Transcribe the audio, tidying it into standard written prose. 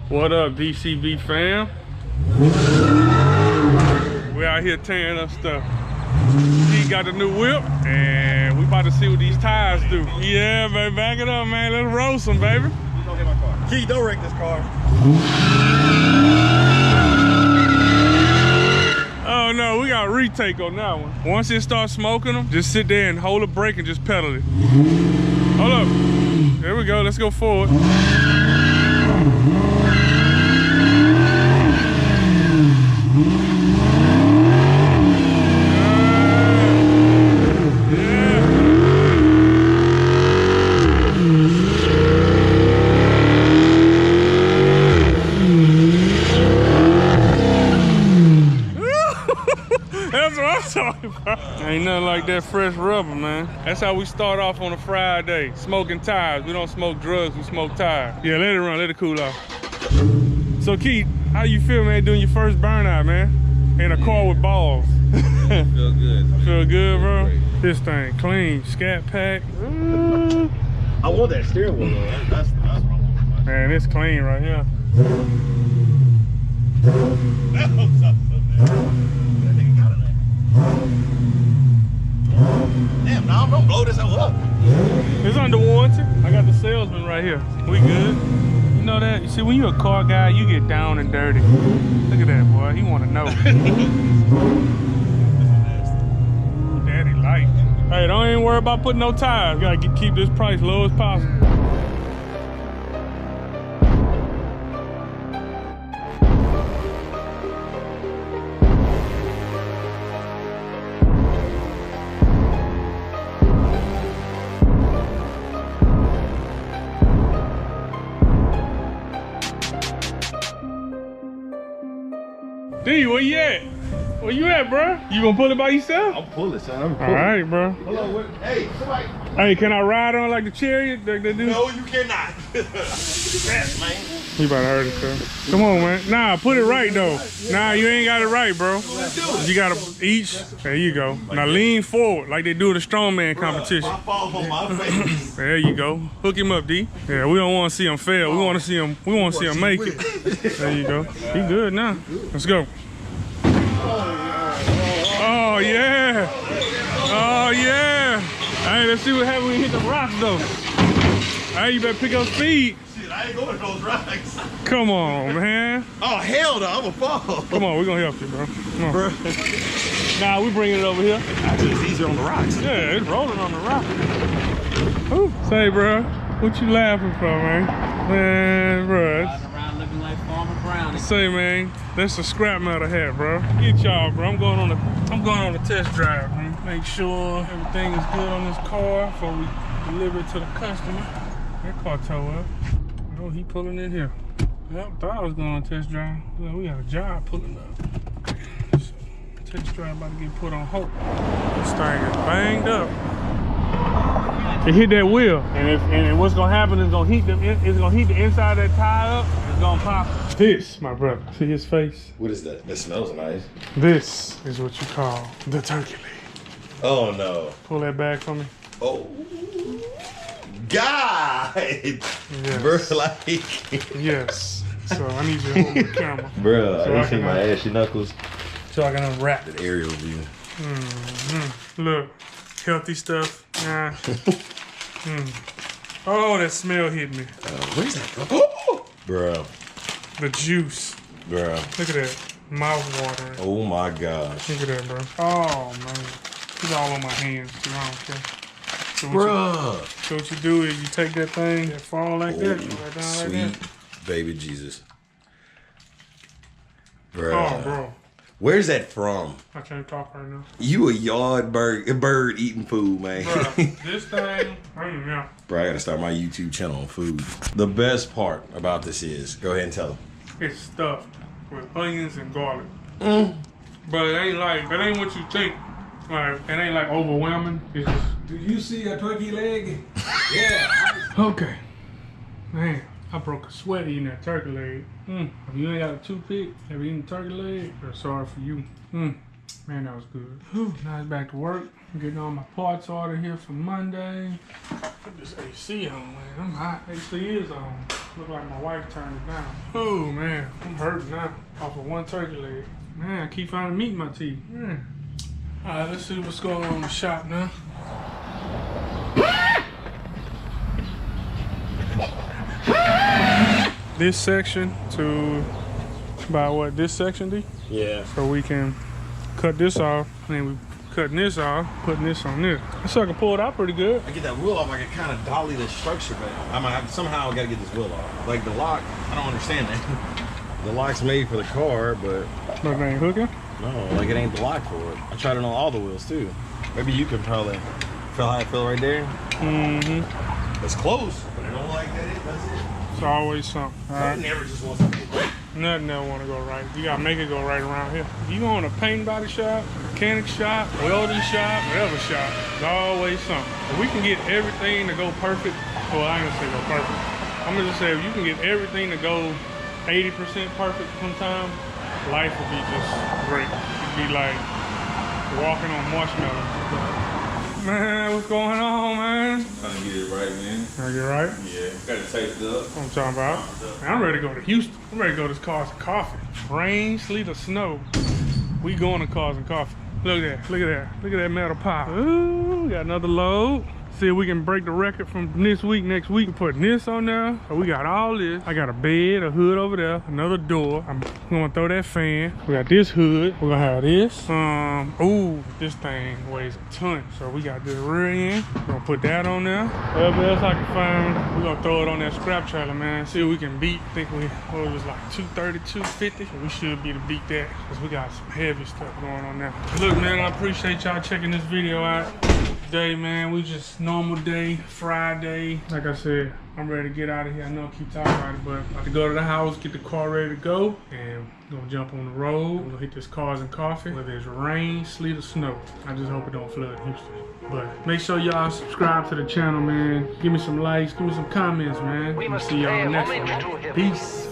What up, DCV fam? We out here tearing up stuff. He got the new whip, and we about to see what these tires do. Yeah, baby, back it up, man. Let's roast them, baby. Don't hit my car. Key, don't wreck this car. Oh no, we got a retake on that one. Once it starts smoking them, just sit there and hold the brake and just pedal it. Hold up. There we go. Let's go forward. That's what I'm talking about. Ain't nothing like that fresh rubber, man. That's how we start off on a Friday, smoking tires. We don't smoke drugs, we smoke tires. Yeah, let it run, let it cool off. So Keith, how you feel, man, doing your first burnout, man? In a car with balls. Feel good. Feel good, bro? Great. This thing clean, scat pack. I want that steering wheel though. That's what I want. Man, it's clean right here. Damn, no, don't blow this up. It's under warranty. I got the salesman right here. We good. You know that? You see, when you're a car guy, you get down and dirty. Look at that, boy. He want to know. Ooh, daddy light. Hey, don't even worry about putting no tires. Gotta keep this price low as possible. D, where you at? Where you at, bro? You gonna pull it by yourself? I'm pulling, son. I'm pulling. All right, bro. Hold on, hey, somebody. Hey, can I ride on like the chariot? They do? No, you cannot. Yes, man. You about to hurt it, sir. Come on, man. Nah, put it right, though. Nah, you ain't got it right, bro. You got to each. There you go. Now lean forward like they do in the strongman competition. My fault on my face. There you go. Hook him up, D. Yeah, we don't want to see him fail. We want to see him. We want to see him make it. There you go. He good now. Let's go. Oh yeah. Oh yeah. Hey, let's see what happens when we hit the rocks, though. Hey, you better pick up speed. Shit, I ain't going to those rocks. Come on, man. Oh, hell no, I'm a fall. Come on, we're gonna help you, bro. Come on. Bro. Nah, we bringing it over here. Actually, it's easier on the rocks. Yeah, it's rolling on the rock. Ooh. Say, bro, what you laughing for, man? Man, bro. Riding around looking like Farmer Brown. Say, man, that's a scrap metal hat, bro. Get y'all, bro. I'm going on a test drive, man. Make sure everything is good on this car before we deliver it to the customer. That car tow up. Oh, he pulling in here. Yep, thought I was going on a test drive. Well, we got a job pulling up. So, test drive about to get put on hold. This thing is banged up. It hit that wheel, and what's gonna happen is gonna heat the inside of that tire up. It's gonna pop. This, my brother, see his face. What is that? That smells nice. This is what you call the turkey leg. Oh no. Pull that back for me. Oh. God. Yes. Bro, like. Yes. So I need you to hold the camera. Bro, So I didn't see my ashy knuckles. So I can unwrap it. That aerial view. Look, healthy stuff. Oh, that smell hit me. Where's that from? Oh, bro. The juice. Bro. Look at that. Mouth watering. Oh my gosh. Look at that, bro. Oh, man. It's all on my hands, too. I don't care. So what you do is you take that thing that fall like that, right down sweet like that. baby Jesus. Bro. Oh, bro. Where's that from? I can't talk right now. You a yard bird eating food, man. Bro, this thing, yeah. Bro, I gotta start my YouTube channel on food. The best part about this is, go ahead and tell them. It's stuffed with onions and garlic. But it ain't like, that ain't what you think. Like, it ain't like overwhelming. It's just, Do you see a turkey leg? Yeah. okay. Man, I broke a sweat eating that turkey leg. If you ain't got a toothpick, ever eaten turkey leg, I'm sorry for you. Man, that was good. Whew, now it's back to work. I'm getting all my parts ordered here for Monday. Put this AC on, man. I'm hot. AC is on. Look like my wife turned it down. Oh man, I'm hurting now off of one turkey leg. Man, I keep finding meat in my teeth. Man. All right, let's see what's going on in the shop now. This section to about what, this section, D? Yeah. So we can cut this off, and then we cutting this off, putting this on this. This sucker pulled out pretty good. I get that wheel off, I can kind of dolly the structure back. I might have, somehow I gotta get this wheel off. Like the lock, I don't understand that. The lock's made for the car, but Look, ain't hooking. no, like it ain't the lock for it. I tried it on all the wheels too. Maybe you can probably feel how I feel right there. Mm-hmm. It's close, but I don't like that. That's it. It's always something. All It right. never just wants to go right. Nothing that want to go right. You gotta make it go right around here. You go in a paint body shop, mechanic shop, welding shop, whatever shop, there's always something. If we can get everything to go perfect, well, I ain't gonna say go perfect. I'm gonna just say if you can get everything to go 80% perfect sometime, life will be just great. It'd be like walking on marshmallows. Man, what's going on, man? Trying to get it right, man. Are you right? Yeah, got to taste it up. What I'm talking about. Man, I'm ready to go to Houston. I'm ready to go to Cars and Coffee. Rain, sleet, or snow. We going to Cars and Coffee. Look at that, look at that. Look at that metal pile. Ooh, we got another load. See if we can break the record from this week, next week. We're putting this on there. So we got all this. I got a bed, a hood over there, another door. I'm gonna throw that fan. We got this hood. We're gonna have this. Ooh, this thing weighs a ton. So we got this rear end. We're gonna put that on there. Whatever else I can find, we're gonna throw it on that scrap trailer, man. See if we can beat. I think it was like 230, 250. So we should be able to beat that because we got some heavy stuff going on there. Look, man, I appreciate y'all checking this video out. Today, man, we just normal day, Friday. Like I said, I'm ready to get out of here. I know I keep talking about it, but about to go to the house, get the car ready to go, and gonna jump on the road. We're gonna hit this Cars and Coffee, whether it's rain, sleet, or snow. I just hope it don't flood Houston. But make sure y'all subscribe to the channel, man. Give me some likes, give me some comments, man. We'll see y'all next one. Peace.